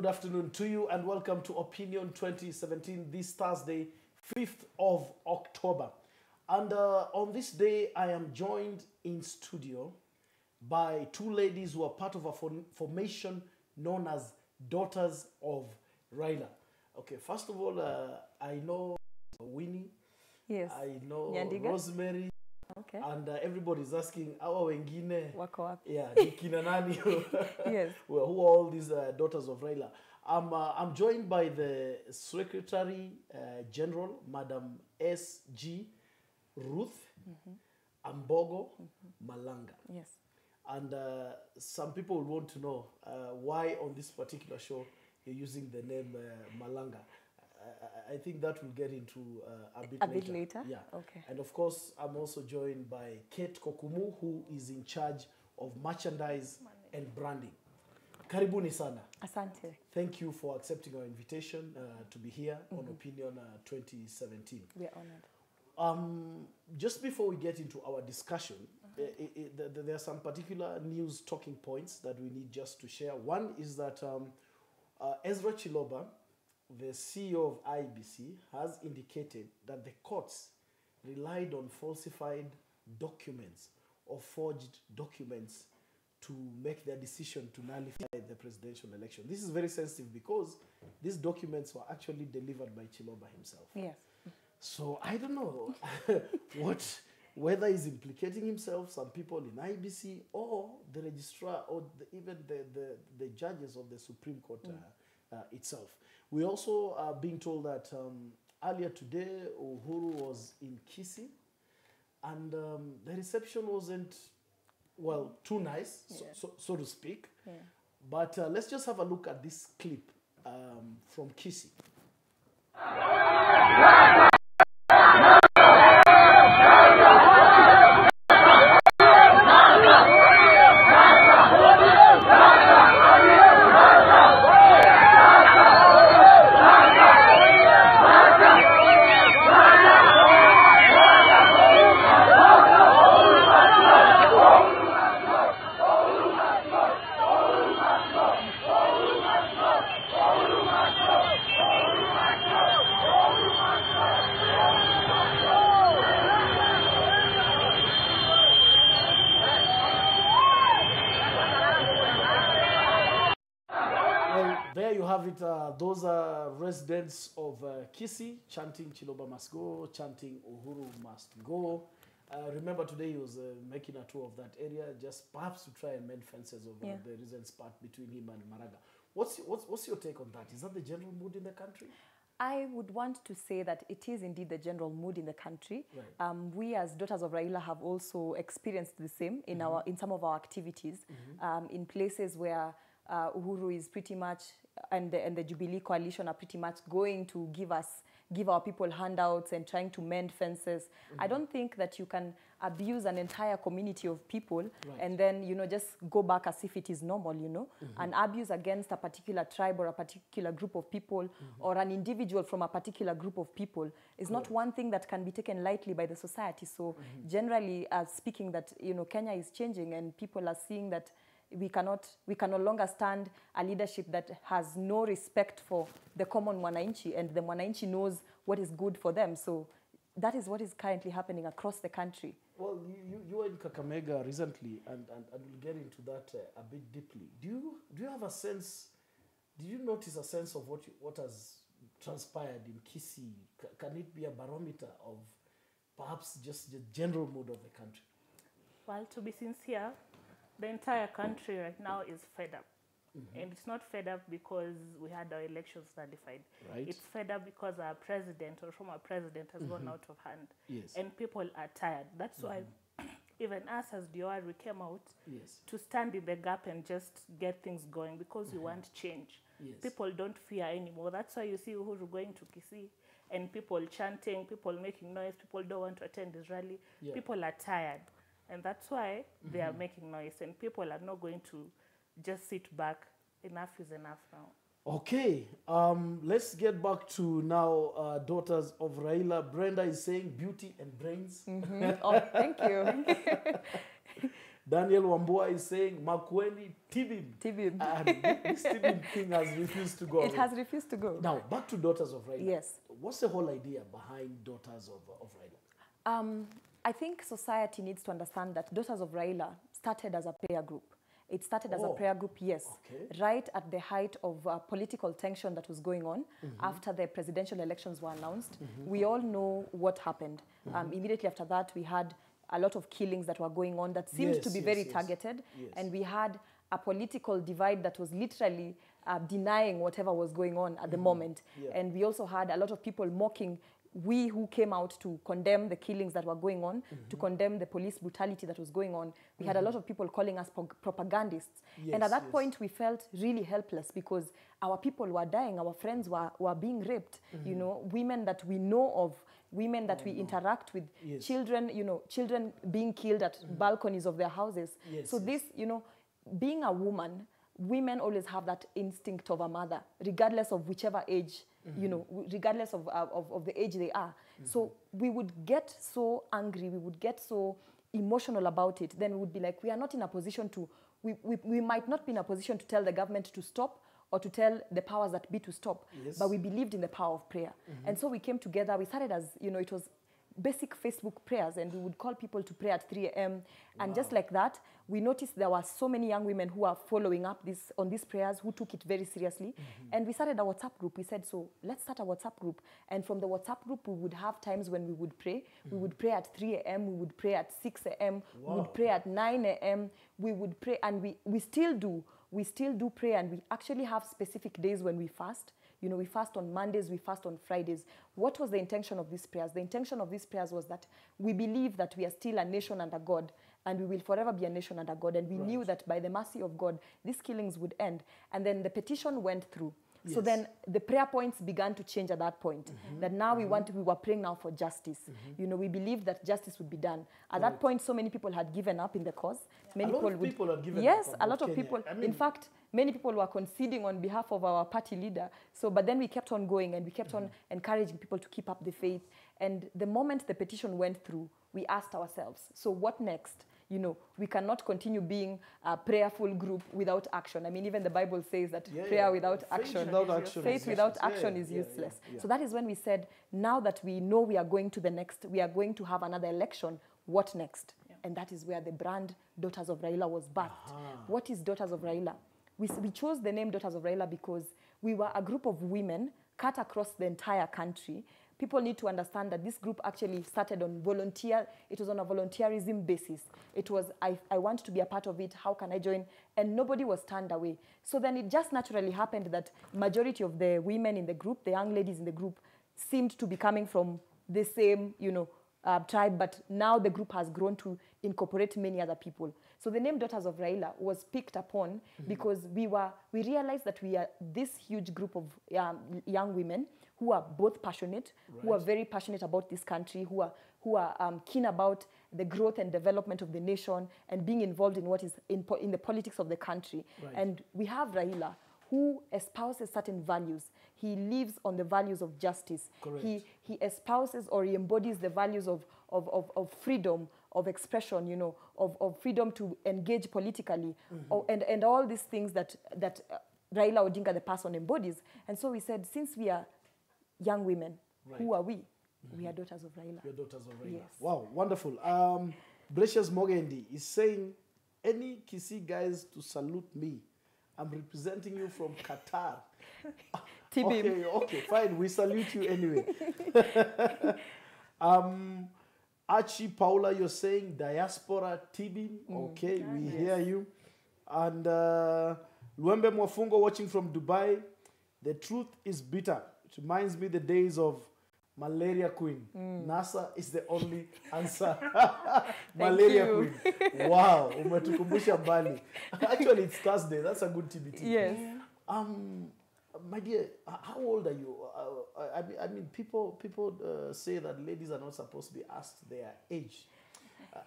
afternoon to you and welcome to Opinion 2017 this Thursday, 5th of October. And on this day, I am joined in studio by two ladies who are part of a formation known as Daughters of Raila. Okay, first of all, I know Winnie. Yes. I know Nyandiga. Rosemary. Okay. And everybody's asking, awa wengine? Wako wapi? Yeah, nikina nani? Yes. Well, who are all these Daughters of Raila? I'm joined by the Secretary General, Madam S.G. Ruth, Ambogo, Malanga. Yes. And some people will want to know why on this particular show you're using the name Malanga. I think that we'll get into a bit later. Yeah. Okay. And of course, I'm also joined by Kate Kokumu, who is in charge of merchandise and branding. Karibuni sana. Asante. Thank you for accepting our invitation to be here on Opinion 2017. We are honored. Just before we get into our discussion, there are some particular news talking points that we need just to share. One is that Ezra Chiloba, the CEO of IEBC, has indicated that the courts relied on falsified documents or forged documents to make their decision to nullify the presidential election. This is very sensitive because these documents were actually delivered by Chiloba himself. Yes. So I don't know whether he's implicating himself, some people in IEBC, or the registrar, or even the judges of the Supreme Court itself. We also are being told that earlier today, Uhuru was in Kisii, and the reception wasn't, well, too nice, so to speak. Yeah. But let's just have a look at this clip from Kisii. There you have it. Those are residents of Kisii chanting Chiloba must go, chanting Uhuru must go. Remember today he was making a tour of that area, just perhaps to try and mend fences of the recent spat between him and Maraga. What's your take on that? Is that the general mood in the country? I would want to say that it is indeed the general mood in the country. Right. We as Daughters of Raila have also experienced the same in in some of our activities, in places where Uhuru is pretty much, and the Jubilee coalition are pretty much going to give our people handouts and trying to mend fences. I don't think that you can abuse an entire community of people and then, just go back as if it is normal, An abuse against a particular tribe or a particular group of people or an individual from a particular group of people is not one thing that can be taken lightly by the society. So generally speaking that, Kenya is changing and people are seeing that we can no longer stand a leadership that has no respect for the common mwananchi, and the mwananchi knows what is good for them. So that is what is currently happening across the country. Well, you were in Kakamega recently, and we'll get into that a bit deeply. Do you have a sense? Did you notice a sense of what has transpired in Kisii? Can it be a barometer of perhaps just the general mood of the country? Well, to be sincere, the entire country right now is fed up. And it's not fed up because we had our elections nullified. Right. It's fed up because our president or former president has gone out of hand. Yes. And people are tired. That's why even us as DOR, we came out to stand in the gap and just get things going because we want change. Yes. People don't fear anymore. That's why you see Uhuru going to Kisii and people chanting, people making noise, people don't want to attend his rally. Yeah. People are tired. And that's why they are making noise. And people are not going to just sit back. Enough is enough now. Okay. Let's get back to now Daughters of Raila. Brenda is saying beauty and brains. Oh, thank you. Daniel Wambua is saying, Makweni, Tibim. Tibim. And this Tibim thing has refused to go. It has refused to go. Now, back to Daughters of Raila. Yes. What's the whole idea behind Daughters of Raila? I think society needs to understand that Daughters of Raila started as a prayer group. It started as a prayer group, yes, right at the height of political tension that was going on after the presidential elections were announced. We all know what happened. Immediately after that, we had a lot of killings that were going on that seemed to be very targeted. And we had a political divide that was literally denying whatever was going on at the moment. And we also had a lot of people mocking we who came out to condemn the killings that were going on, to condemn the police brutality that was going on. We had a lot of people calling us propagandists. And at that point, we felt really helpless because our people were dying, our friends were being raped, you know, women that we know of, women that we interact with, children, you know, children being killed at balconies of their houses. So this, you know, being a woman, women always have that instinct of a mother, regardless of whichever age, you know, regardless of the age they are. So we would get so angry, we would get so emotional about it. Then we would be like, we are not in a position to, we might not be in a position to tell the government to stop or to tell the powers that be to stop. But we believed in the power of prayer. And so we came together, we started as, you know, it was basic Facebook prayers, and we would call people to pray at 3 a.m. And just like that, we noticed there were so many young women who are following up on these prayers, who took it very seriously. And we started a WhatsApp group. We said, so let's start a WhatsApp group. And from the WhatsApp group, we would have times when we would pray. We would pray at 3 a.m. We would pray at 6 a.m. We would pray at 9 a.m. We would pray, and we still do. We still do pray, and we actually have specific days when we fast. You know, we fast on Mondays, we fast on Fridays. What was the intention of these prayers? The intention of these prayers was that we believe that we are still a nation under God, and we will forever be a nation under God. And we knew that by the mercy of God, these killings would end. And then the petition went through. So then the prayer points began to change at that point. That now we were praying now for justice. You know, we believed that justice would be done. At that point, so many people had given up in the cause. Many people had given up. Yes, a lot of people. I mean, in fact, many people were conceding on behalf of our party leader. So, but then we kept on going, and we kept on encouraging people to keep up the faith. And the moment the petition went through, we asked ourselves, so what next? You know, we cannot continue being a prayerful group without action. I mean, even the Bible says that prayer without action, faith without action is useless. So that is when we said, now that we know we are going to the next, we are going to have another election, what next? And that is where the brand Daughters of Raila was birthed. What is Daughters of Raila? We chose the name Daughters of Raila because we were a group of women cut across the entire country. People need to understand that this group actually started on volunteer. It was on a volunteerism basis. It was, I want to be a part of it. How can I join? And nobody was turned away. So then it just naturally happened that majority of the women in the group, the young ladies in the group, seemed to be coming from the same, you know, tribe. But now the group has grown to incorporate many other people. So the name Daughters of Raila was picked upon because we realized that we are this huge group of young women who are both passionate, who are very passionate about this country, who are keen about the growth and development of the nation and being involved in what is in the politics of the country. And we have Raila, who espouses certain values. He lives on the values of justice. He espouses or he embodies the values of freedom, of expression, you know, of freedom to engage politically, and all these things that Raila Odinga, the person, embodies. And so we said, since we are young women, who are we? We are Daughters of Raila. We are Daughters of Raila. Yes. Wow, wonderful. Precious Mogendi is saying, any Kisii guys to salute me. I'm representing you from Qatar. Okay, fine. We salute you anyway. Archie Paula, you're saying diaspora Tibim. Okay, we hear you. And Luembe Mwafungo watching from Dubai. The truth is bitter. It reminds me the days of Malaria Queen. NASA is the only answer. Malaria Queen. Wow, umetukumbusha mbali. Actually, it's Thursday. That's a good TBT. Yes. My dear, how old are you? I mean, people say that ladies are not supposed to be asked their age.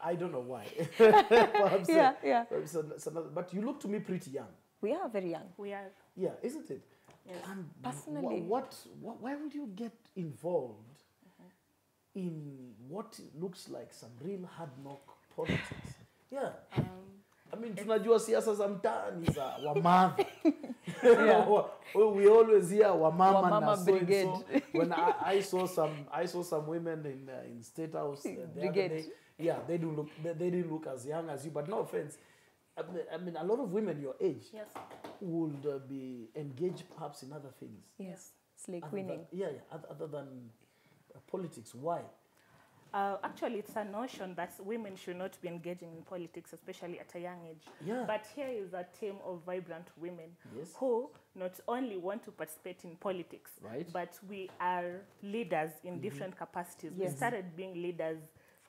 I don't know why. Perhaps, perhaps but you look to me pretty young. We are very young. We are. Yeah, isn't it? Yes. Personally, why would you get involved in what looks like some real hard knock politics? Yeah. I mean, tunajua siasa za mtaani za wamadha. Yeah. We always hear wamama brigade. So when I saw some women in State House the other day, yeah, they didn't look as young as you, but no offense. I mean, a lot of women your age would be engaged perhaps in other things. Yes, slay queening. Other than politics. Why? Actually, it's a notion that women should not be engaging in politics, especially at a young age. Yeah. But here is a team of vibrant women who not only want to participate in politics, but we are leaders in different capacities. We started being leaders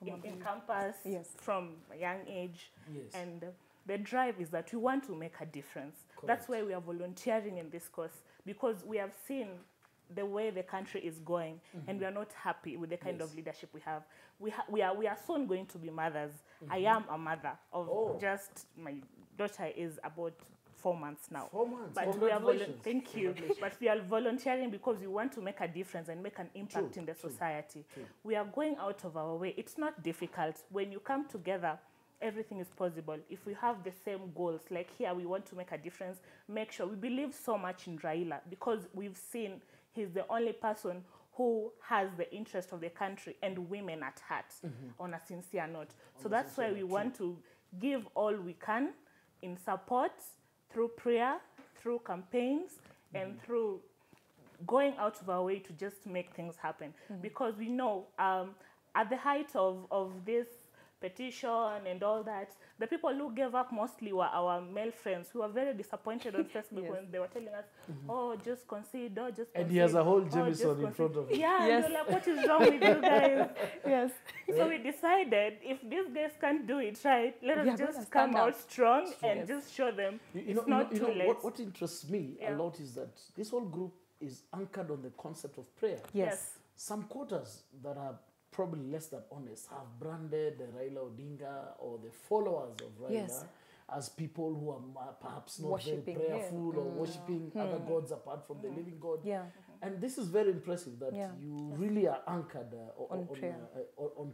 in campus from a young age. And the drive is that we want to make a difference. Correct. That's why we are volunteering in this course, because we have seen the way the country is going, and we are not happy with the kind of leadership we have. We are soon going to be mothers. I am a mother of just, my daughter is about 4 months now. 4 months. But we are thank you. But we are volunteering because we want to make a difference and make an impact in the society. We are going out of our way. It's not difficult. When you come together, everything is possible. If we have the same goals, like here, we want to make a difference, make sure. We believe so much in Raila because we've seen he's the only person who has the interest of the country and women at heart on a sincere note. So that's why we want to give all we can in support, through prayer, through campaigns, and through going out of our way to just make things happen. Because we know at the height of this petition and all that, the people who gave up mostly were our male friends who were very disappointed on Facebook when they were telling us, oh, just concede, oh, just concede. And he has a whole Jameson in front of him. Yeah, and you're like, what is wrong with you guys? So we decided, if these guys can't do it right, let us just come out strong and just show them it's not too late. What interests me a lot is that this whole group is anchored on the concept of prayer. Some quarters that are probably less than honest have branded the Raila Odinga or the followers of Raila as people who are perhaps not worshipping, very prayerful or worshipping other gods apart from the living God. And this is very impressive that you really are anchored on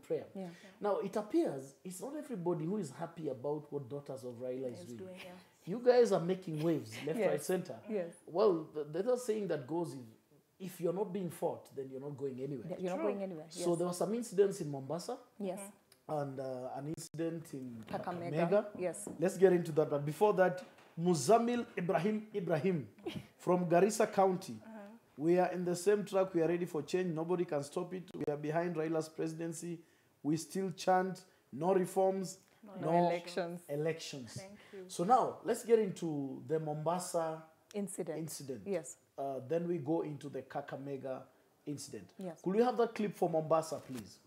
prayer. Now, it appears it's not everybody who is happy about what Daughters of Raila is doing. You guys are making waves, left, right, center. Well, the other saying that goes is, if you're not being fought, then you're not going anywhere. You're not going anywhere. So there were some incidents in Mombasa. And an incident in Kakamega. Let's get into that. But before that, Muzamil Ibrahim from Garissa County. We are in the same track. We are ready for change. Nobody can stop it. We are behind Raila's presidency. We still chant no reforms, no elections. Thank you. So now, let's get into the Mombasa incident. Then we go into the Kakamega incident. Could we have that clip for Mombasa, please?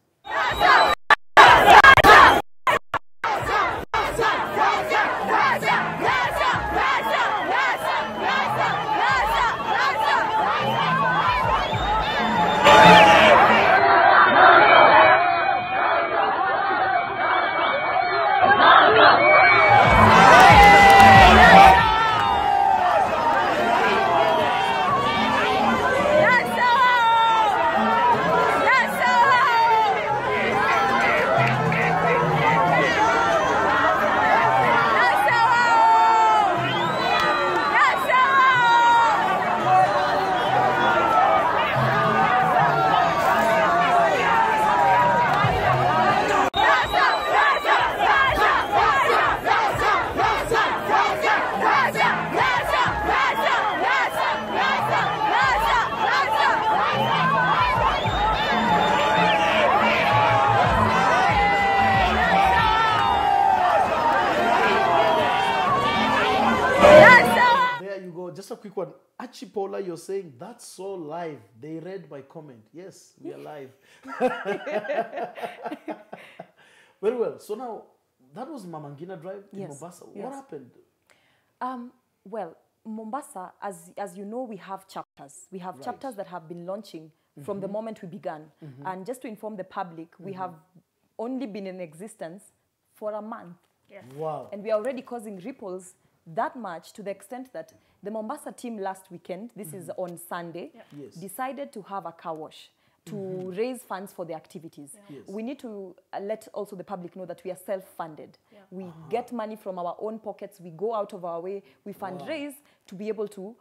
Just a quick one. Achipola, you're saying that's so live. They read my comment. Yes, we are live. Very well. So now, that was Mamangina Drive in Mombasa. What happened? Well, Mombasa, as you know, we have chapters. We have chapters that have been launching from the moment we began. And just to inform the public, we have only been in existence for a month. Wow. And we are already causing ripples that much, to the extent that the Mombasa team last weekend, this is on Sunday, decided to have a car wash. to raise funds for the activities. Yes. We need to let also the public know that we are self-funded. We get money from our own pockets. We go out of our way. We fundraise to be able to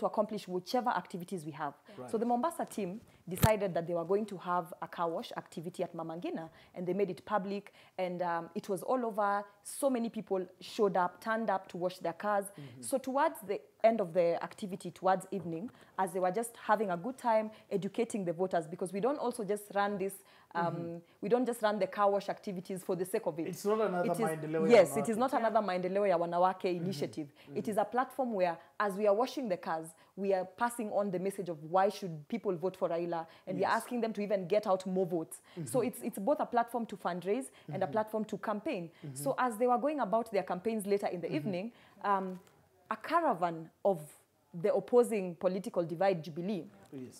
accomplish whichever activities we have. Right. So the Mombasa team decided that they were going to have a car wash activity at Mama Ngina, and they made it public, and it was all over. So many people showed up, turned up to wash their cars. So towards the end of the activity, towards evening, as they were just having a good time educating the voters, because we don't also just run this, we don't just run the car wash activities for the sake of it. It's not another Maendeleo ya Yes, Wanawake. it is not another Maendeleo ya Wanawake initiative. It is a platform where, as we are washing the cars, we are passing on the message of why should people vote for Raila, and we are asking them to even get out more votes. So it's both a platform to fundraise and a platform to campaign. So as they were going about their campaigns later in the evening, a caravan of the opposing political divide, Jubilee,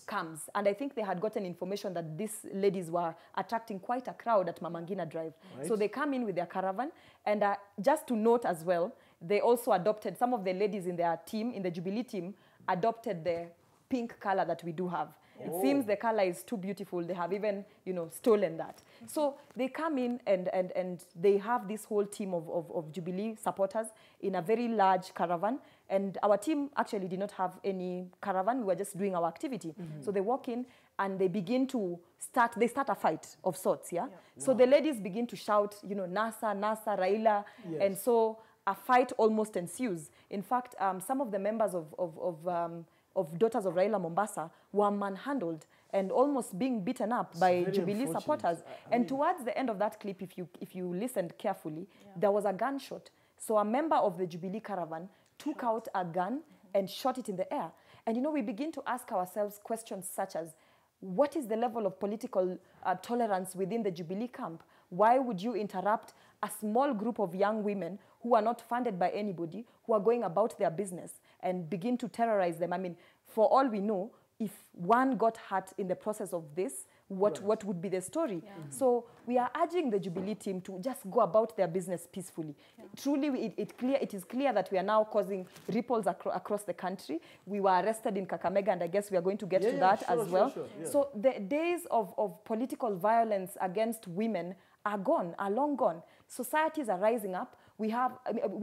comes. And I think they had gotten information that these ladies were attracting quite a crowd at Mama Ngina Drive. Right. So they come in with their caravan. And just to note as well, they also adopted, some of the ladies in their team, in the Jubilee team, adopted the pink color that we do have. It seems the color is too beautiful. They have even, stolen that. So they come in and they have this whole team of Jubilee supporters in a very large caravan. And our team actually did not have any caravan. We were just doing our activity. So they walk in and they begin to start a fight of sorts, yeah? So the ladies begin to shout, NASA, Raila. Yes. And so a fight almost ensues. In fact, some of the members of Daughters of Raila Mombasa were manhandled and almost being beaten up by Jubilee supporters. And towards the end of that clip, if you listened carefully, there was a gunshot. So a member of the Jubilee caravan took out a gun and shot it in the air. And we begin to ask ourselves questions such as, what is the level of political tolerance within the Jubilee camp? Why would you interrupt a small group of young women who are not funded by anybody, who are going about their business, and begin to terrorize them? I mean, for all we know, if one got hurt in the process of this, what would be the story? So we are urging the Jubilee team to just go about their business peacefully. Truly, it is clear that we are now causing ripples across the country. We were arrested in Kakamega, and I guess we are going to get to that as well. So the days of political violence against women are gone, are long gone. Societies are rising up. We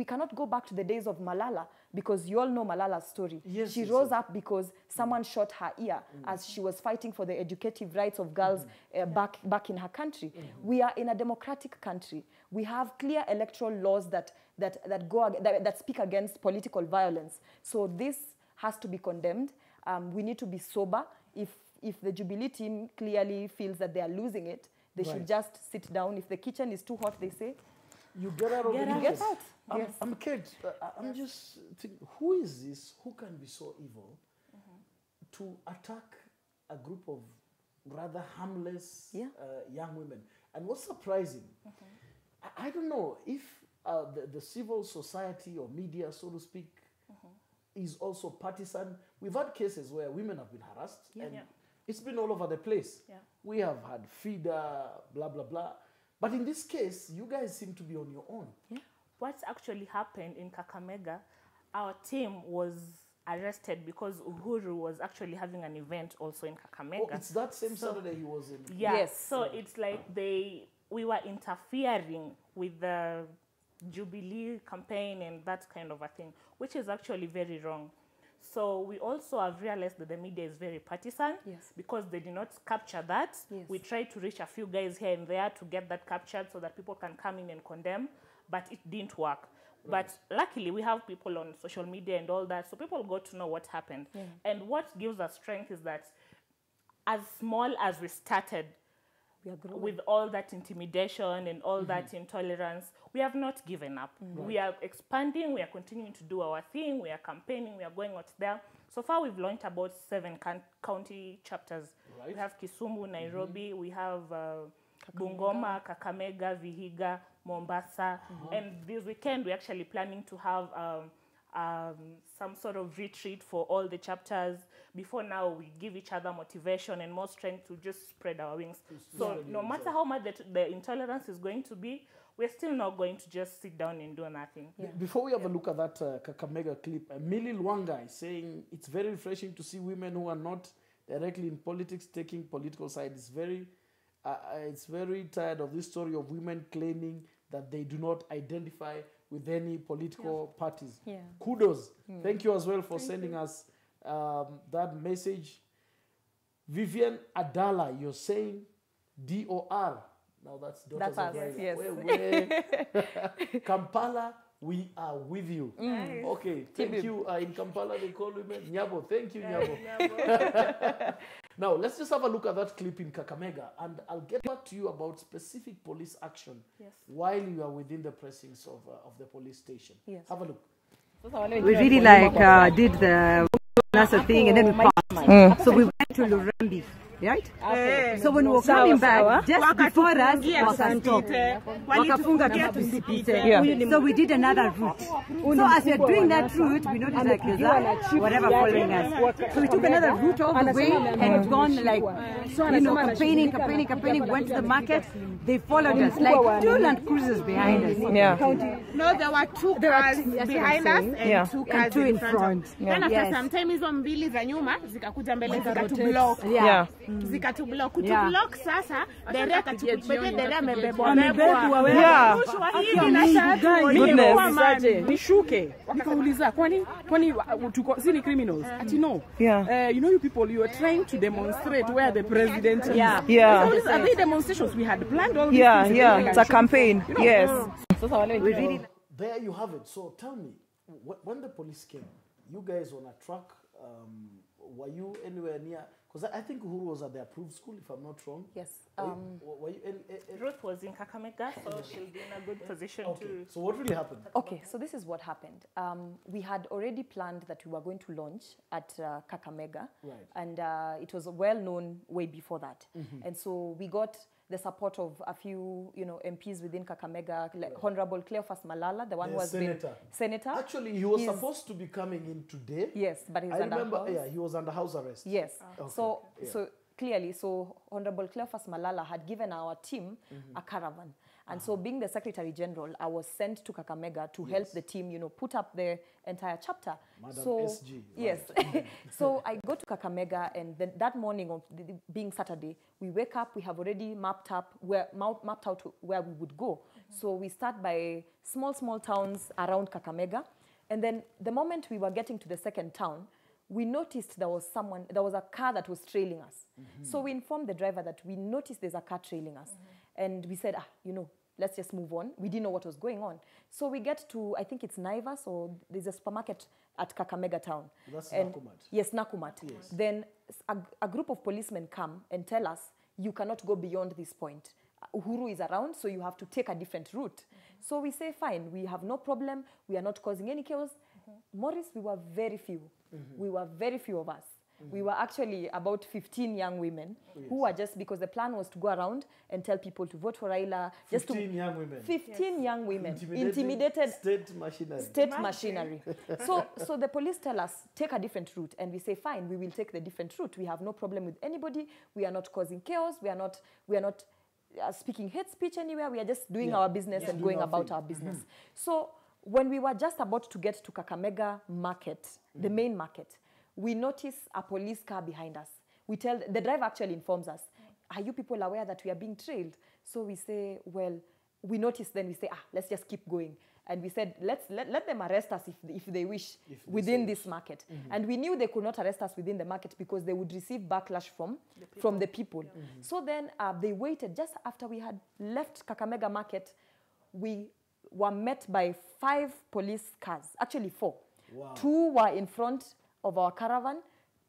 cannot go back to the days of Malala, because you all know Malala's story. She rose up because someone shot her ear as she was fighting for the educative rights of girls back in her country. We are in a democratic country. We have clear electoral laws that speak against political violence. So this has to be condemned. We need to be sober. If the Jubilee team clearly feels that they are losing it, they should just sit down. If the kitchen is too hot, they say, you get out of the kitchen. Get out. I'm kidding. I'm just thinking, who is this? Who can be so evil to attack a group of rather harmless young women? And what's surprising, I don't know if the civil society or media, so to speak, is also partisan. We've had cases where women have been harassed, and it's been all over the place. We have had feeder, blah, blah, blah. But in this case, you guys seem to be on your own. What's actually happened in Kakamega, our team was arrested because Uhuru was actually having an event also in Kakamega. Oh, it's that same Saturday he was in. So it's like we were interfering with the Jubilee campaign and that kind of a thing, which is actually very wrong. So we also have realized that the media is very partisan because they did not capture that. We tried to reach a few guys here and there to get that captured so that people can come in and condemn, but it didn't work. But luckily, we have people on social media and all that, so people got to know what happened. And what gives us strength is that as small as we started, with all that intimidation and all that intolerance, we have not given up. We are expanding, we are continuing to do our thing, we are campaigning, we are going out there. So far, we've launched about 7 county chapters. We have Kisumu, Nairobi, we have Bungoma, Kakamega, Vihiga, Mombasa. And this weekend, we're actually planning to have some sort of retreat for all the chapters. Before now, we give each other motivation and more strength to just spread our wings. So no matter how much the intolerance is going to be, we're still not going to just sit down and do nothing. Before we have a look at that Kakamega clip, Millie Lwanga is saying it's very refreshing to see women who are not directly in politics, taking political side. It's very tired of this story of women claiming that they do not identify with any political parties. Yeah. Kudos. Thank you as well for sending us that message. Vivian Adala, you're saying DOR. Now that's Daughters That's of us, Raila. yes. Kampala, we are with you. Nice. Okay, thank you. In Kampala, they call women Nyabo. Thank you, Nyabo. Now, let's just have a look at that clip in Kakamega, and I'll get back to you about specific police action while you are within the precincts of the police station. Yes. Have a look. We really did the NASA thing, and then we passed. So we went to Lurambi, right? So when we were coming back, just before us, wakafunga na tusipite. So we did another route. So as we're doing that route, we noticed like there's whatever following us. So we took another route all the way and gone like, campaigning, went to the market. They followed us, like 2 land cruisers behind us. Yeah. No, there were 2 cars behind us and 2 cars and 2 in front. Then after some time hizo mbili za nyuma zikakuja mbele zikatublock. Yeah. Zikatublock. Kutublock sasa dere akatubebe dere amebebwa. Yeah. Nishuke. Nikauliza kwani tuko si ni criminals? Ati no. Yeah. You know you people, you are trying to demonstrate where the president is. Yeah. So are they demonstrations we had planned all these things? Yeah. It's a campaign. You know, yes. We really There you have it. So tell me, when the police came, you guys on a truck, were you anywhere near? Because I think Uhuru was at the approved school, if I'm not wrong. Yes. Were you Ruth was in Kakamega, so she'll be in a good position to... So what really happened? Okay, so this is what happened. We had already planned that we were going to launch at Kakamega, Right. and it was well known way before that. And so we got the support of a few, MPs within Kakamega, like Honorable Cleophas Malala, the one who was senator. Actually, he was supposed to be coming in today. Yes, but he's I under remember. house. Yeah, he was under house arrest. Yes. Okay. So clearly, Honorable Cleophas Malala had given our team a caravan. And so being the Secretary General, I was sent to Kakamega to help the team, put up the entire chapter. Madam so, SG. Yes. So I go to Kakamega, and then that morning of being Saturday, we wake up, we have already mapped out where we would go. So we start by small towns around Kakamega. And then the moment we were getting to the second town, we noticed there was a car that was trailing us. So we informed the driver that we noticed there's a car trailing us. And we said, let's just move on. We didn't know what was going on. So we get to, I think it's Naivas, or there's a supermarket at Kakamega town. That's Nakumat. Yes, Nakumat. Yes. Then a group of policemen come and tell us, you cannot go beyond this point. Uhuru is around, so you have to take a different route. So we say, fine, we have no problem. We are not causing any chaos. Maurice, we were very few. We were very few of us. We were actually about 15 young women who were just, because the plan was to go around and tell people to vote for Raila. 15 young women. 15 young women. Intimidated state machinery. State machinery. So the police tell us, take a different route. And we say, fine, we will take the different route. We have no problem with anybody. We are not causing chaos. We are not speaking hate speech anywhere. We are just doing our business and going about our business. So when we were just about to get to Kakamega market, the main market, we notice a police car behind us. The driver actually informs us, are you people aware that we are being trailed? So we say, well, we notice, then we say, let's just keep going. And we said, let them arrest us if they wish within this market. And we knew they could not arrest us within the market because they would receive backlash from the people. So then they waited. Just after we had left Kakamega market, we were met by 5 police cars, actually 4. Wow. 2 were in front of our caravan,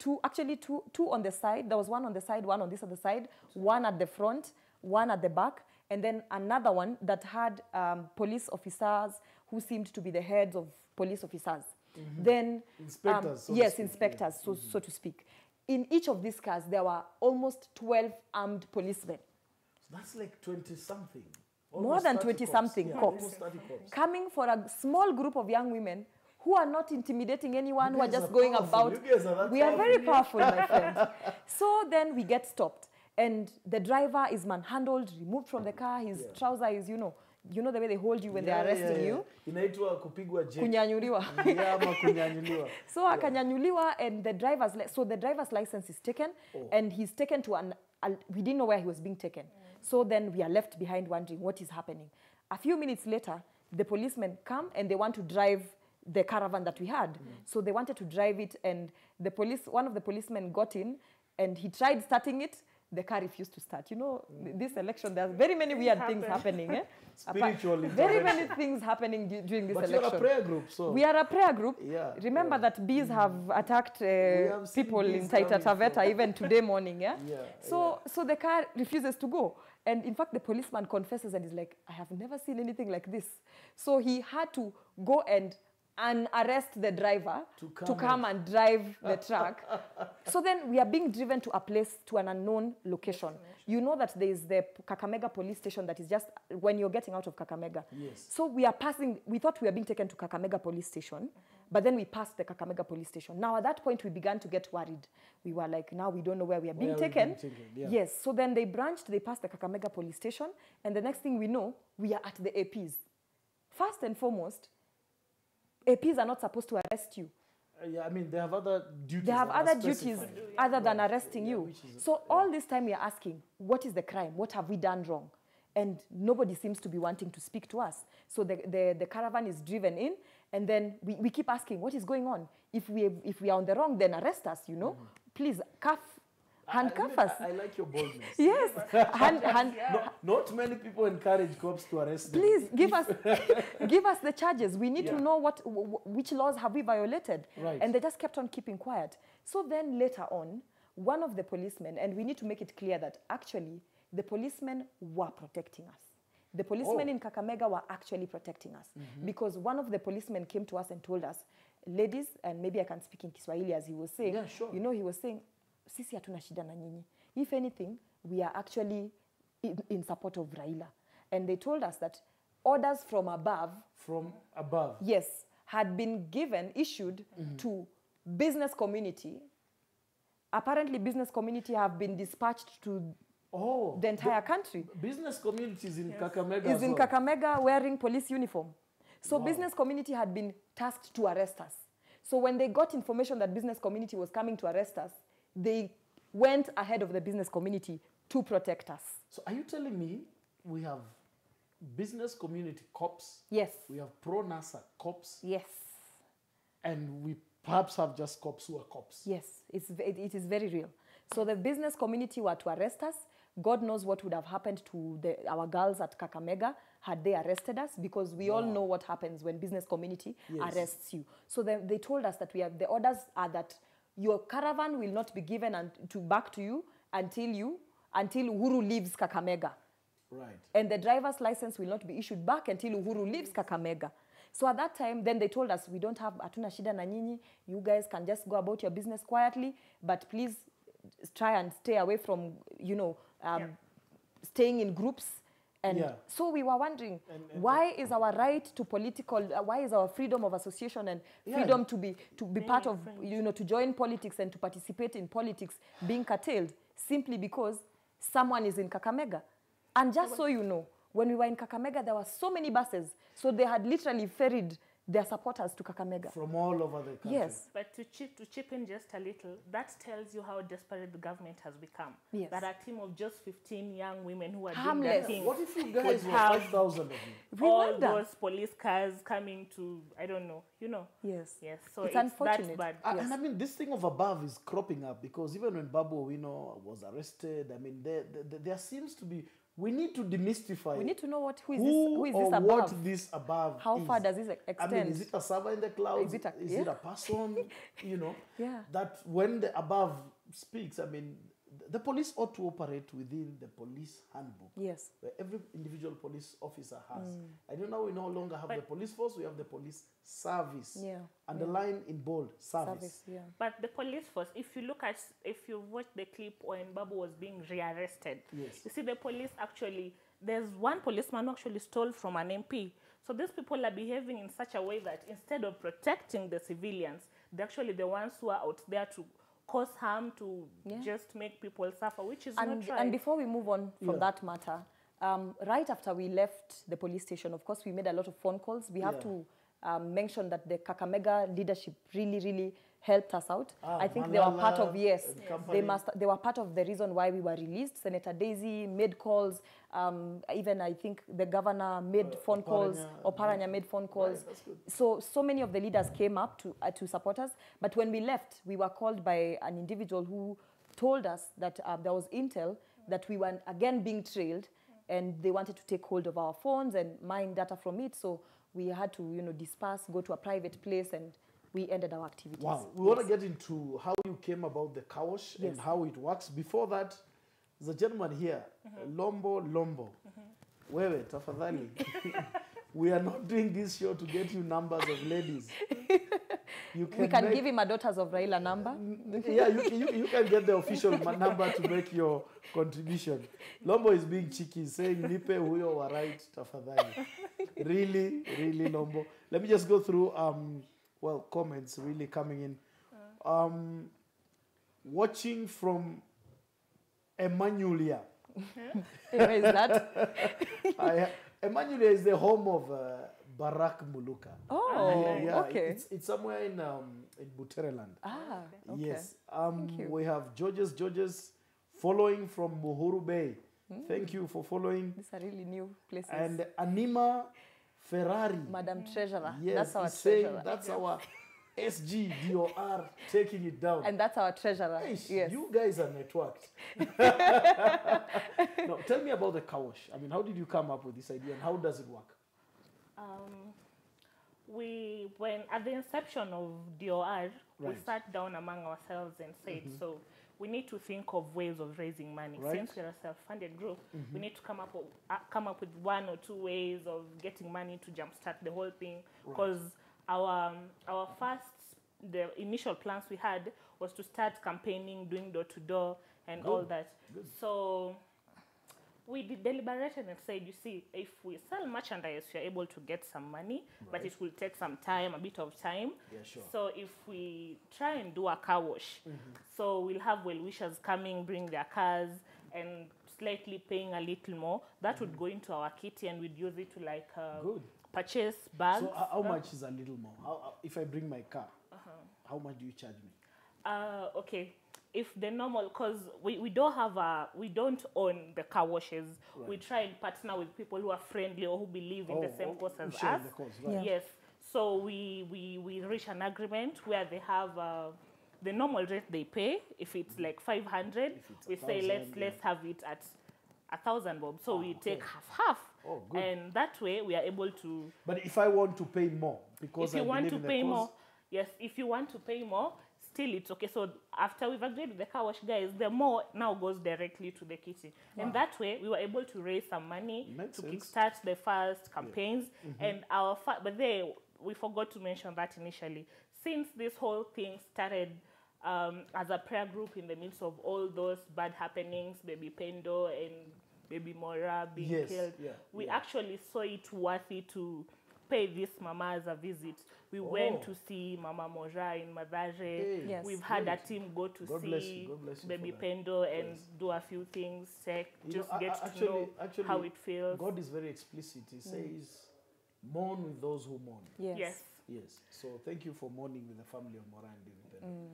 2 on the side. There was one on the side, one on this other side, one at the front, one at the back, and then another one that had police officers who seemed to be the heads of police officers. Then inspectors. Inspectors, so to speak. In each of these cars, there were almost 12 armed policemen. So that's like 20-something. More than 20-something cops. Coming for a small group of young women who are not intimidating anyone, who are just going about. We are very powerful, my friends. So then we get stopped. And the driver is manhandled, removed from the car. His trouser is, you know the way they hold you when they're arresting you? Inaitwa kupigwa jeki. Kunyanyuliwa. Yeah, ama kunyanyuliwa. So akanyanyuliwa, and the driver's license is taken, and he's taken to we didn't know where he was being taken. So then we are left behind wondering what is happening. A few minutes later, the policemen come and they want to drive the caravan that we had. So they wanted to drive it, and one of the policemen got in, and he tried starting it. The car refused to start. You know, this election, there's very many weird things happening. Eh? Spiritually. Very many things happening during this election. But you're a prayer group, so. We are a prayer group. Yeah, Remember that bees have attacked people in Taita Taveta even today morning. Yeah? So the car refuses to go. And in fact, the policeman confesses and is like, I have never seen anything like this. So he had to go and arrest the driver to come and drive the truck. So then we are being driven to a place, to an unknown location. You know that there is the Kakamega police station that is just when you're getting out of Kakamega. Yes. So we thought we were being taken to Kakamega police station, but then we passed the Kakamega police station. Now at that point we began to get worried. We were like, now we don't know where we are being taken. Yes. So then they passed the Kakamega police station, and the next thing we know, we are at the APs. First and foremost, APs are not supposed to arrest you. I mean, they have other duties. They have other duties other than arresting you. So all this time we are asking, what is the crime? What have we done wrong? And nobody seems to be wanting to speak to us. So the caravan is driven in, and then we keep asking, what is going on? If we are on the wrong, then arrest us, you know. Please, handcuff us. I like your boldness. Yes. Not many people encourage cops to arrest them. Please give us the charges. We need to know which laws have we violated. Right. And they just kept on keeping quiet. So then later on, one of the policemen, and we need to make it clear that actually the policemen were protecting us. The policemen in Kakamega were actually protecting us, because one of the policemen came to us and told us, ladies, and maybe I can speak in Kiswahili as he was saying, you know, he was saying, sisi hatuna shida na nyinyi. If anything, we are actually in support of Raila. And they told us that orders from above. From above? Yes, had been issued to business community. Apparently, business community have been dispatched to the entire country. Business communities in Kakamega is in Kakamega wearing police uniform. So business community had been tasked to arrest us. So when they got information that business community was coming to arrest us, they went ahead of the business community to protect us. So are you telling me we have business community cops? Yes. We have pro-NASA cops? Yes. And we perhaps have just cops who are cops? Yes, it is very real. So the business community were to arrest us. God knows what would have happened to our girls at Kakamega had they arrested us, because we all know what happens when business community arrests you. So they told us that the orders are that your caravan will not be given back to you until Uhuru leaves Kakamega. Right. And the driver's license will not be issued back until Uhuru leaves Kakamega. So at that time, then they told us, we don't have hatuna shida na nyinyi. You guys can just go about your business quietly, but please try and stay away from, staying in groups. And so we were wondering, why is our right to why is our freedom of association and freedom to be part of, to join politics and to participate in politics being curtailed simply because someone is in Kakamega? And just so you know, when we were in Kakamega, there were so many buses. So they had literally ferried their supporters to Kakamega. From all over the country. Yes. But to chip in just a little, that tells you how desperate the government has become. Yes. That a team of just 15 young women who are harmless. doing their thing. What if you guys were 5,000 of you? All those police cars coming to, I don't know, Yes. Yes. So it's unfortunate. That bad. And I mean, this thing of above is cropping up, because even when Babu Owino was arrested, I mean, there seems to be, we need to demystify. We need to know who is this above? What this above How is. far does this extend? I mean, is it a server in the clouds? Is it a person? That when the above speaks, I mean, the police ought to operate within the police handbook. Yes. Where every individual police officer has. I don't know, we no longer have the police force, we have the police service. Yeah. Underline in bold, service. But the police force, if you watch the clip when Babu was being rearrested, you see the police actually, there's one policeman who actually stole from an MP. So these people are behaving in such a way that instead of protecting the civilians, they're actually the ones who are out there to cause harm, to just make people suffer, which is not right. And before we move on from that matter, Right after we left the police station, of course, we made a lot of phone calls. We have to mention that the Kakamega leadership really helped us out. I think they were part of, they were part of the reason why we were released. Senator Daisy made calls. Even I think the governor made phone calls, or Paranya made phone calls. Right, so many of the leaders came up to support us. But when we left, we were called by an individual who told us that there was intel that we were again being trailed, and they wanted to take hold of our phones and mine data from it. So we had to, disperse, go to a private place, and we ended our activities. Wow. We want to get into how you came about the car wash and how it works. Before that, there's a gentleman here, Lombo. Wewe, tafadhali. We are not doing this show to get you numbers of ladies. We can give him a Daughters of Raila number. Yeah, you can get the official number to make your contribution. Lombo is being cheeky, saying, Nipe huyo wa right, tafadhali. Really, Lombo. Let me just go through, comments really coming in. Watching from Emanuelia. Where is that? Emanuelia is the home of Barak Muluka. Oh, okay. It's somewhere in Butereland. Okay. Yes. Thank you. We have Georges following from Uhuru Bay. Thank you for following. These are really new places. And Anima Ferrari. Madam Treasurer. Yes, that's our treasurer. That's our SGDOR taking it down. And that's our treasurer. Eish, yes. You guys are networked. Now, tell me about the car wash. I mean, how did you come up with this idea and how does it work? When at the inception of DOR, we Right. sat down among ourselves and said, so we need to think of ways of raising money. Right. Since we're a self-funded group, we need to come up with 1 or 2 ways of getting money to jumpstart the whole thing. Because our the initial plans we had was to start campaigning, doing door-to-door and all that. Good. So we deliberated and said, you see, if we sell merchandise, we're able to get some money, but it will take some time, a bit of time. Yeah, sure. So if we try and do a car wash, so we'll have well-wishers coming, bring their cars, and slightly paying a little more. That would go into our kitty, and we'd use it to like purchase bags. So how much is a little more? If I bring my car, how much do you charge me? Okay. If the normal, because we don't own the car washes. Right. We try and partner with people who are friendly or who believe in the same cause as share us. the cause, right. Yes. So we reach an agreement where they have the normal rate they pay. If it's like 500, we say let's have it at 1,000 bob. So we take half. Oh, good. And that way we are able to. But if I want to pay more, because if you want to pay more, yes. If you want to pay more, still it's okay. So after we've agreed with the car wash guys, the more now goes directly to the kitty. And that way we were able to raise some money to kickstart the first campaigns. And but we forgot to mention that initially. Since this whole thing started as a prayer group in the midst of all those bad happenings, baby Pendo and baby Mora being killed, we actually saw it worthy to pay this mama as a visit. We went to see Mama Mora in Madare. Yes. We've had a team go to see baby Pendo and do a few things, check, get to know how it feels. God is very explicit. He says, mourn with those who mourn. Yes. Yes. So thank you for mourning with the family of Mora and David.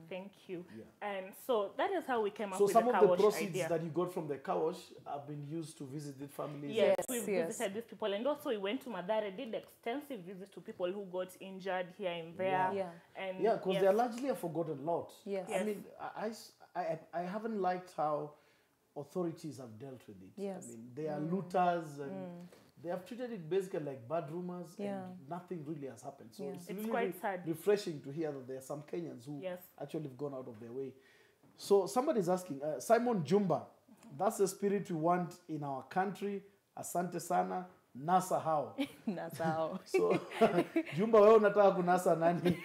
Thank you. Yeah. And so that is how we came up So with some the of car the wash proceeds idea. that you got from the car wash have been used to visit the families. Yes, we visited these people, and also we went to Madare, did extensive visits to people who got injured here and there. And because they're largely a forgotten lot. Yes. I mean, I haven't liked how authorities have dealt with it. Yes. I mean, they are looters and they have treated it basically like bad rumors and nothing really has happened. So it's really quite sad. refreshing to hear that there are some Kenyans who actually have gone out of their way. So somebody's asking, Simon Jumba, that's the spirit we want in our country. Asante sana. Nasa how? Nasa how. So, Jumba, wewe unataka kunasa nani?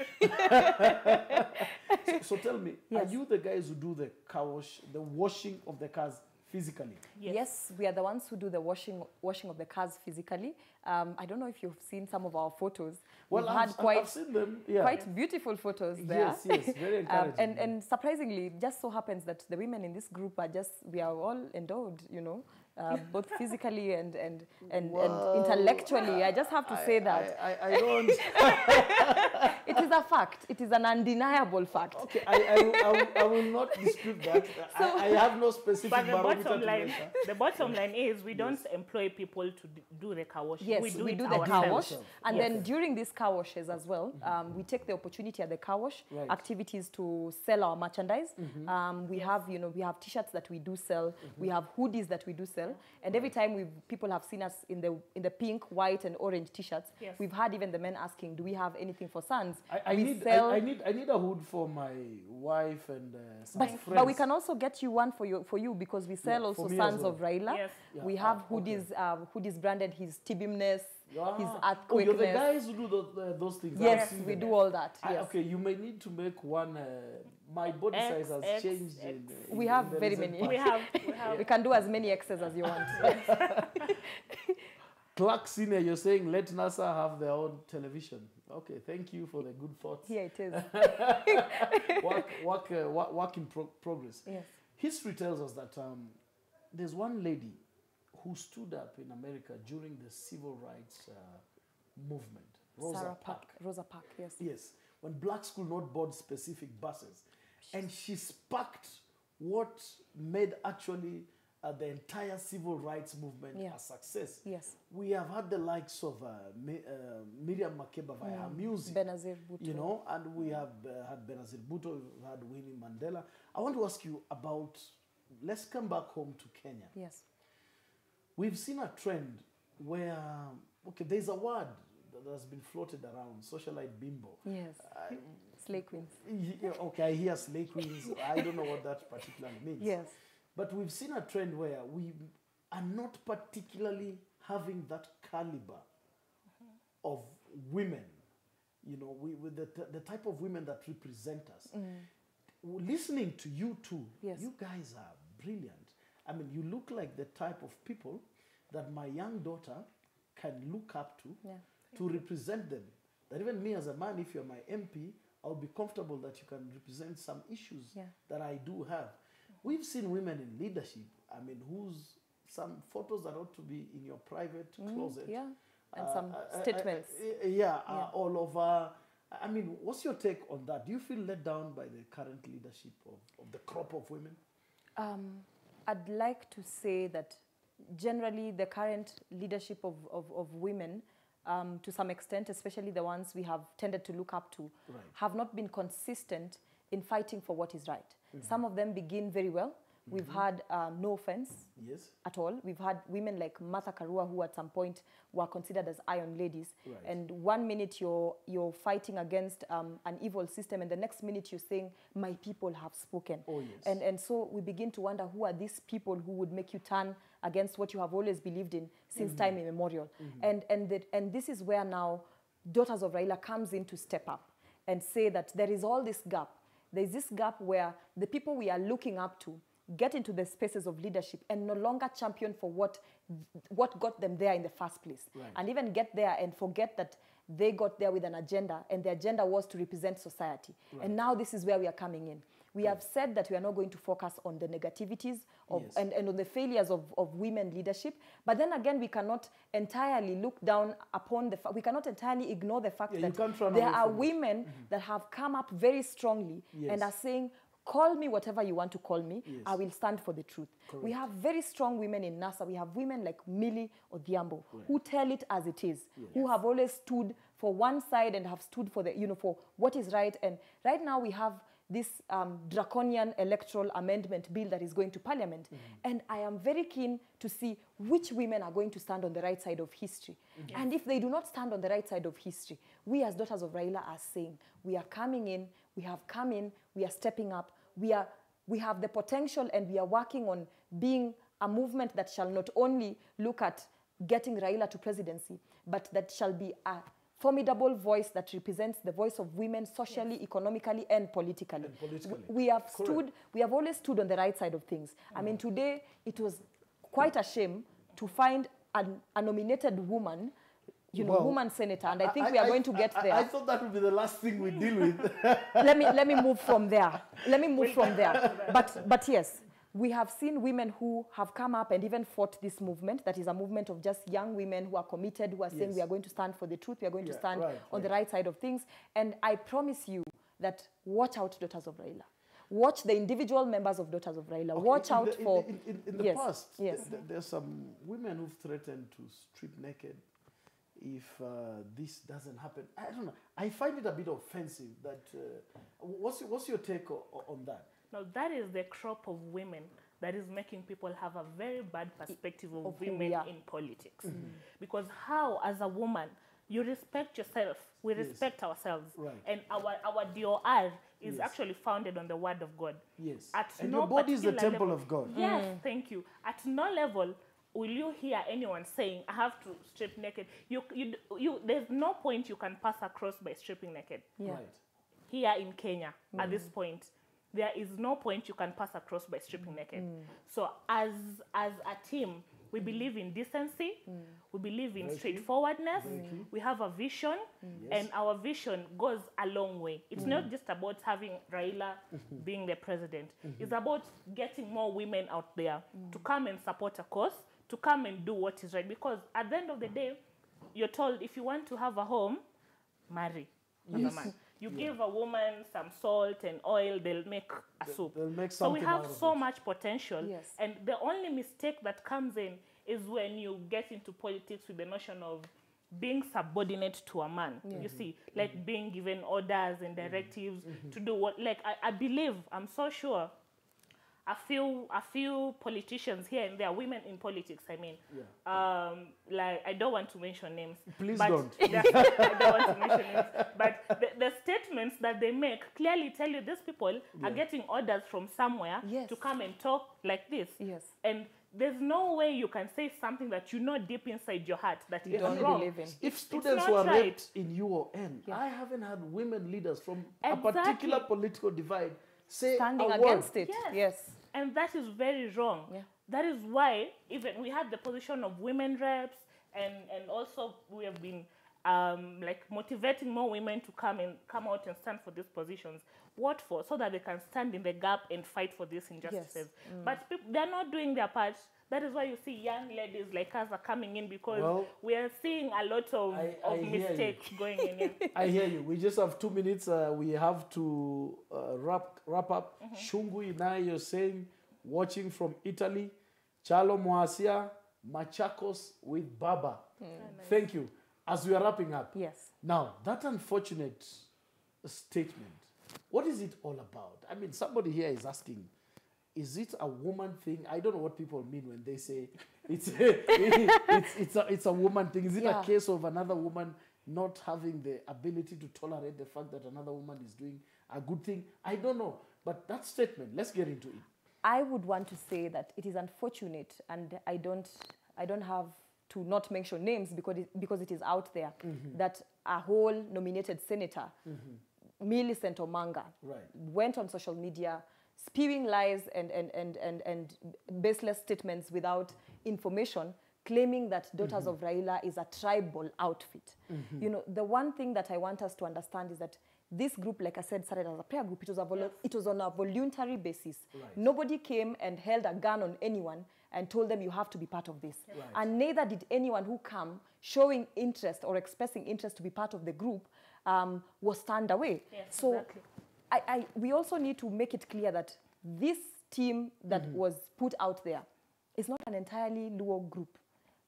So tell me, are you the guys who do the car wash, the washing of the cars physically? Yes, we are the ones who do the washing of the cars physically. I don't know if you've seen some of our photos. Well, I've seen them. Yeah. Quite beautiful photos there. Yes, very encouraging. And surprisingly, it just so happens that the women in this group we are all endowed, both physically and intellectually. I just have to say that. I don't. It is a fact. It is an undeniable fact. Okay, I will not dispute that. I have no specific but the bottom line is we don't employ people to do the car wash. Yes, we do the car wash. And then during these car washes as well, we take the opportunity at the car wash activities to sell our merchandise. We have, we have t-shirts that we do sell. We have hoodies that we do sell. And every time people have seen us in the pink, white, and orange t-shirts, we've had even the men asking, "Do we have anything for sons?" I need a hood for my wife and some friends. But we can also get you one for you because we sell also Sons of Raila. Yes. We have hoodies, hoodies branded his Tibimness, his Earthquakeness. Oh, you're the guys who do those things. Yes, we do all that. Yes. Okay, you may need to make one. My body size has changed. We have very many. We have. We can do as many X's as you want. Clark Senior, you're saying let NASA have their own television. Okay, thank you for the good thoughts. Here it is. Work in progress. Yes. History tells us that there's one lady who stood up in America during the civil rights movement. Rosa Parks, yes. Yes, when blacks could not board specific buses. And she sparked what made actually the entire civil rights movement a success. Yes. We have had the likes of Miriam Makeba via her music. Benazir Bhutto. And we have had Benazir Bhutto, we've had Winnie Mandela. I want to ask you about, let's come back home to Kenya. Yes. We've seen a trend where, there's a word that has been floated around, socialite bimbo. Yes. Slay queens. Okay, I hear slay queens. I don't know what that particularly means. Yes. But we've seen a trend where we are not particularly having that caliber of women, with the type of women that represent us. Listening to you two, you guys are brilliant. I mean, you look like the type of people that my young daughter can look up to represent them. That even me as a man, if you're my MP, I'll be comfortable that you can represent some issues that I do have. We've seen women in leadership, I mean, some photos that ought to be in your private closet. Yeah, and some statements. All over. I mean, what's your take on that? Do you feel let down by the current leadership of the crop of women? I'd like to say that generally the current leadership of women, to some extent, especially the ones we have tended to look up to, have not been consistent in fighting for what is right. Some of them begin very well. We've had no offense at all. We've had women like Martha Karua who at some point were considered as iron ladies. And 1 minute you're fighting against an evil system, and the next minute you're saying, my people have spoken. And so we begin to wonder, who are these people who would make you turn against what you have always believed in since time immemorial? And this is where now Daughters of Raila comes in to step up and say that there is all this gap. There's this gap where the people we are looking up to get into the spaces of leadership and no longer champion for what got them there in the first place. And even get there and forget that they got there with an agenda, and the agenda was to represent society. And now this is where we are coming in. We have said that we are not going to focus on the negativities and on the failures of women leadership. But then again, we cannot entirely look down upon the fact, we cannot entirely ignore the fact that there are women that have come up very strongly and are saying, call me whatever you want to call me, I will stand for the truth. We have very strong women in NASA. We have women like Millie Odhiambo who tell it as it is, who have always stood for one side and have stood for for what is right. And right now we have this draconian electoral amendment bill that is going to Parliament. And I am very keen to see which women are going to stand on the right side of history. And if they do not stand on the right side of history, we as Daughters of Raila are saying, we are coming in, we have come in, we are stepping up, we have the potential, and we are working on being a movement that shall not only look at getting Raila to presidency, but that shall be a formidable voice that represents the voice of women socially, economically, and politically. We have always stood on the right side of things. I mean, today it was quite a shame to find a nominated woman, woman senator, and I think we are going to get there. I thought that would be the last thing we deal with. Let me move from there. But yes, We have seen women who have come up and even fought this movement. That is a movement of just young women who are committed, who are saying we are going to stand for the truth, we are going to stand on the right side of things. And I promise you that watch out, Daughters of Raila. Watch the individual members of Daughters of Raila. Okay. Watch out for... In the past, there's some women who've threatened to strip naked if this doesn't happen. I don't know. I find it a bit offensive. That what's your take on that? No, that is the crop of women that is making people have a very bad perspective of women in politics. Because how, as a woman, you respect yourself, we respect ourselves. And our DOR is actually founded on the word of God. And your body is the temple of God. Yes, thank you. At no level will you hear anyone saying, I have to strip naked. There's no point you can pass across by stripping naked. Here in Kenya, at this point, there is no point you can pass across by stripping naked. So as a team, we believe in decency, we believe in straightforwardness, we have a vision, and our vision goes a long way. It's not just about having Raila being the president. It's about getting more women out there to come and support a cause, to come and do what is right. Because at the end of the day, you're told if you want to have a home, marry as a man. You give a woman some salt and oil, they'll make a soup. They'll make so we something have out of so it. much potential. And the only mistake that comes in is when you get into politics with the notion of being subordinate to a man. You see, like being given orders and directives to do what, like I believe, I'm so sure, a few politicians here and there, women in politics, I mean, like, I don't want to mention names. Please but don't. I don't want to mention names. But the statements that they make clearly tell you these people are getting orders from somewhere to come and talk like this. And there's no way you can say something that you know deep inside your heart that is wrong. If students were raped in UON, I haven't had women leaders from a particular political divide say standing a against word. it. And that is very wrong. That is why even we had the position of women reps, and also we have been like motivating more women to come out and stand for these positions. What for? So that they can stand in the gap and fight for these injustices. But they're not doing their part. That is why you see young ladies like us are coming in, because we are seeing a lot of mistakes going in here. I hear you. We just have 2 minutes. We have to wrap up. Shungu Inai, you're saying, watching from Italy. Chalo Moasia, Machakos with Baba. Thank you. As we are wrapping up. Now, that unfortunate statement, what is it all about? I mean, somebody here is asking, is it a woman thing? I don't know what people mean when they say it's a woman thing. Is it a case of another woman not having the ability to tolerate the fact that another woman is doing a good thing? I don't know. But that statement, let's get into it. I would want to say that it is unfortunate, and I don't have to not mention names because it is out there, that a whole nominated senator, Millicent Omanga, went on social media spewing lies and baseless statements without information, claiming that Daughters of Raila is a tribal outfit. You know, the one thing that I want us to understand is that this group, like I said, started as a prayer group. It was on a voluntary basis. Nobody came and held a gun on anyone and told them you have to be part of this. And neither did anyone who came showing interest or expressing interest to be part of the group was turned away. So we also need to make it clear that this team that was put out there is not an entirely Luo group.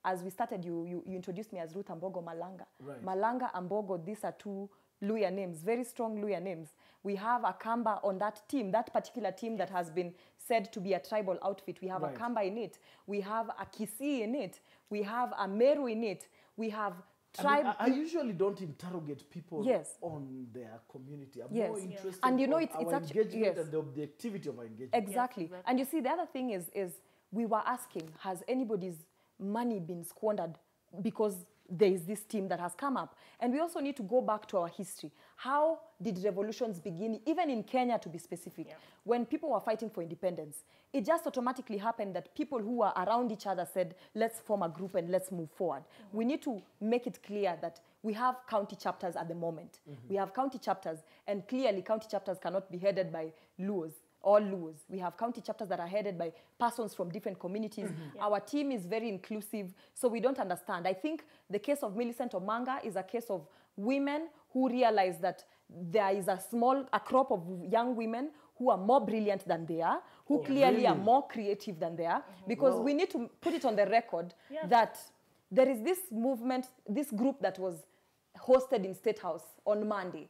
As we started, you introduced me as Ruth, Ambogo, Malanga. Malanga, Ambogo, these are two Luya names, very strong Luya names. We have a Kamba on that team, that particular team that has been said to be a tribal outfit. We have a Kamba in it. We have a Kisii in it. We have a Meru in it. We have tribe. I usually don't interrogate people on their community. I'm more interested and you know, in it's our actually, engagement and the objectivity of our engagement. Exactly. And you see, the other thing is we were asking, has anybody's money been squandered because there is this team that has come up? And we also need to go back to our history. How did revolutions begin, even in Kenya to be specific? When people were fighting for independence, it just automatically happened that people who were around each other said, let's form a group and let's move forward. We need to make it clear that we have county chapters at the moment. We have county chapters, and clearly county chapters cannot be headed by Luos. all Luos. We have county chapters that are headed by persons from different communities. Our team is very inclusive, so we don't understand. I think the case of Millicent Omanga is a case of women who realize that there is a crop of young women who are more brilliant than they are, who clearly are more creative than they are, because we need to put it on the record that there is this movement, this group that was hosted in State House on Monday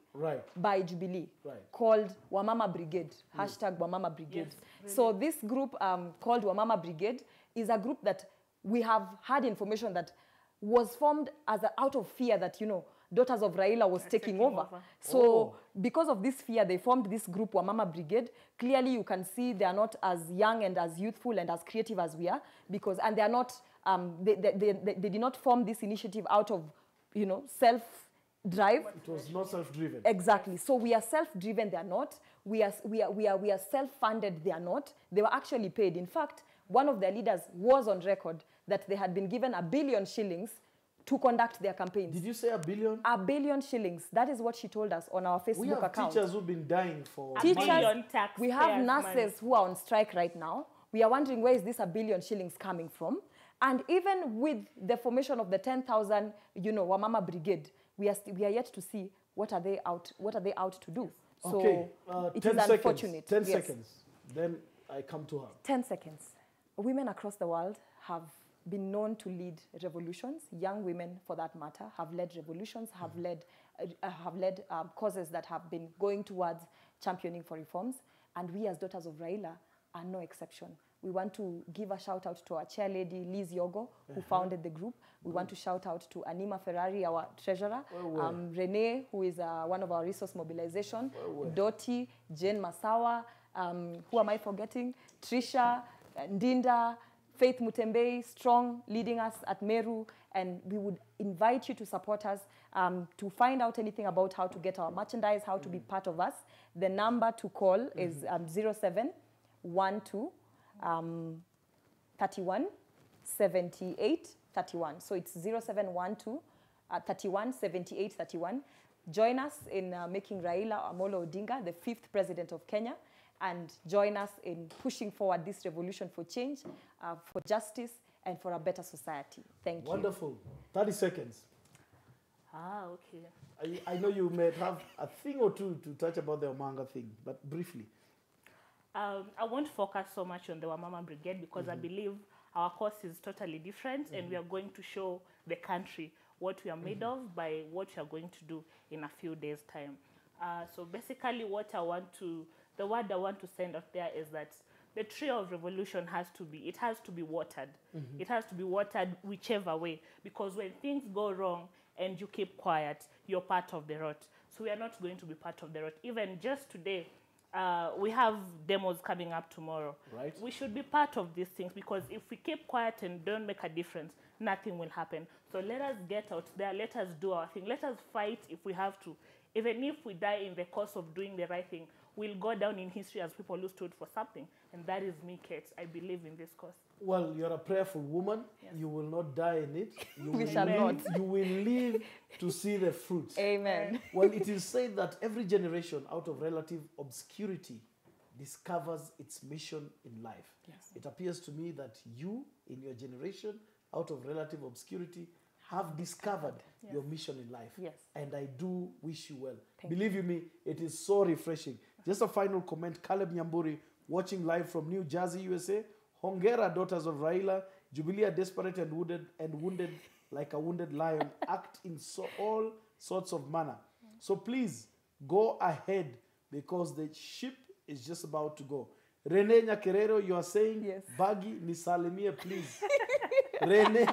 by Jubilee called Wamama Brigade, hashtag Wamama Brigade. Really. So this group called Wamama Brigade is a group that we have had information that was formed as out of fear that, you know, Daughters of Raila was taking over. So because of this fear, they formed this group, Wamama Brigade. Clearly, you can see they are not as young and as youthful and as creative as we are, because, and they are not, they did not form this initiative out of, you know, self-drive. It was not self-driven. Exactly. So we are self-driven, they are not. We are self-funded, they are not. They were actually paid. In fact, one of their leaders was on record that they had been given 1 billion shillings to conduct their campaigns. Did you say 1 billion? 1 billion shillings. That is what she told us on our Facebook account. Teachers who've been dying for teachers. We have nurses who are on strike right now. We are wondering where is this 1 billion shillings coming from? And even with the formation of the 10,000, you know, Wamama Brigade, we are yet to see what are they out to do. Okay. So it is unfortunate. 10 seconds. Then I come to her. 10 seconds. Women across the world have been known to lead revolutions. Young women, for that matter, have led revolutions, have led causes that have been going towards championing for reforms. And we as Daughters of Raila are no exception. We want to give a shout out to our chair lady, Liz Yogo, who founded the group. We want to shout out to Anima Ferrari, our treasurer, Renee, who is one of our resource mobilization, Doti, Jane Masawa, who am I forgetting? Trisha, Ndinda, Faith Mutembei, strong, leading us at Meru, and we would invite you to support us. To find out anything about how to get our merchandise, how to be part of us, the number to call is 0712 31 78 31. So it's 0712 31 78 31. Join us in making Raila Amolo Odinga the 5th president of Kenya, and join us in pushing forward this revolution for change, for justice, and for a better society. Thank you. Wonderful. 30 seconds. Okay. I know you may have a thing or two to touch about the Omanga thing, but briefly. I won't focus so much on the Wamama Brigade because I believe our course is totally different, and we are going to show the country what we are made of by what we are going to do in a few days' time. So basically the word I want to send out there is that the tree of revolution has to be watered. It has to be watered whichever way, because when things go wrong and you keep quiet, you're part of the rot. So we are not going to be part of the rot. Even just today, we have demos coming up tomorrow. Right. We should be part of these things, because if we keep quiet and don't make a difference, nothing will happen. So let us get out there. Let us do our thing. Let us fight if we have to. Even if we die in the course of doing the right thing, we'll go down in history as people who stood for something. And that is me, Kate. I believe in this cause. Well, you're a prayerful woman. Yes. You will not die in it. We shall not. You will live to see the fruits. Amen. Well, it is said that every generation out of relative obscurity discovers its mission in life. Yes. It appears to me that you, in your generation, out of relative obscurity, have discovered your mission in life. Yes. And I do wish you well. Believe you me, it is so refreshing. Just a final comment. Caleb Nyamburi, watching live from New Jersey, USA. Hongera, Daughters of Raila. Jubilee are desperate and wounded like a wounded lion. Act in all sorts of manner. So please, go ahead, because the ship is just about to go. Rene Nyakerero, you are saying, yes. Baggy, nisalimie, please. Rene,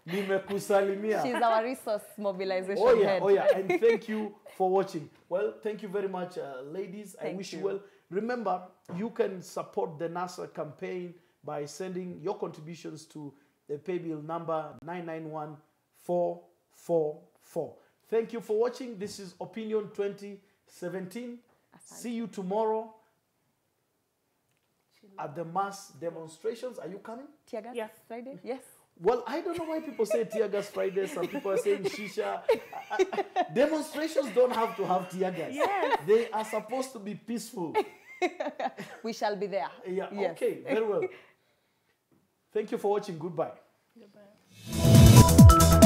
nimekusalimia. She's our resource mobilization head. Oh yeah, and thank you for watching. Well, thank you very much, ladies. I wish you well. Remember, you can support the NASA campaign by sending your contributions to the paybill number 991444. Thank you for watching. This is Opinion 2017. See you tomorrow at the mass demonstrations. Are you coming? Tear gas? Yes. Friday? Yes. Well, I don't know why people say tear gas Friday. Some people are saying shisha. Demonstrations don't have to have tear gas. Yes. They are supposed to be peaceful. we shall be there. Yeah, Yes. okay, very well. Thank you for watching. Goodbye. Goodbye.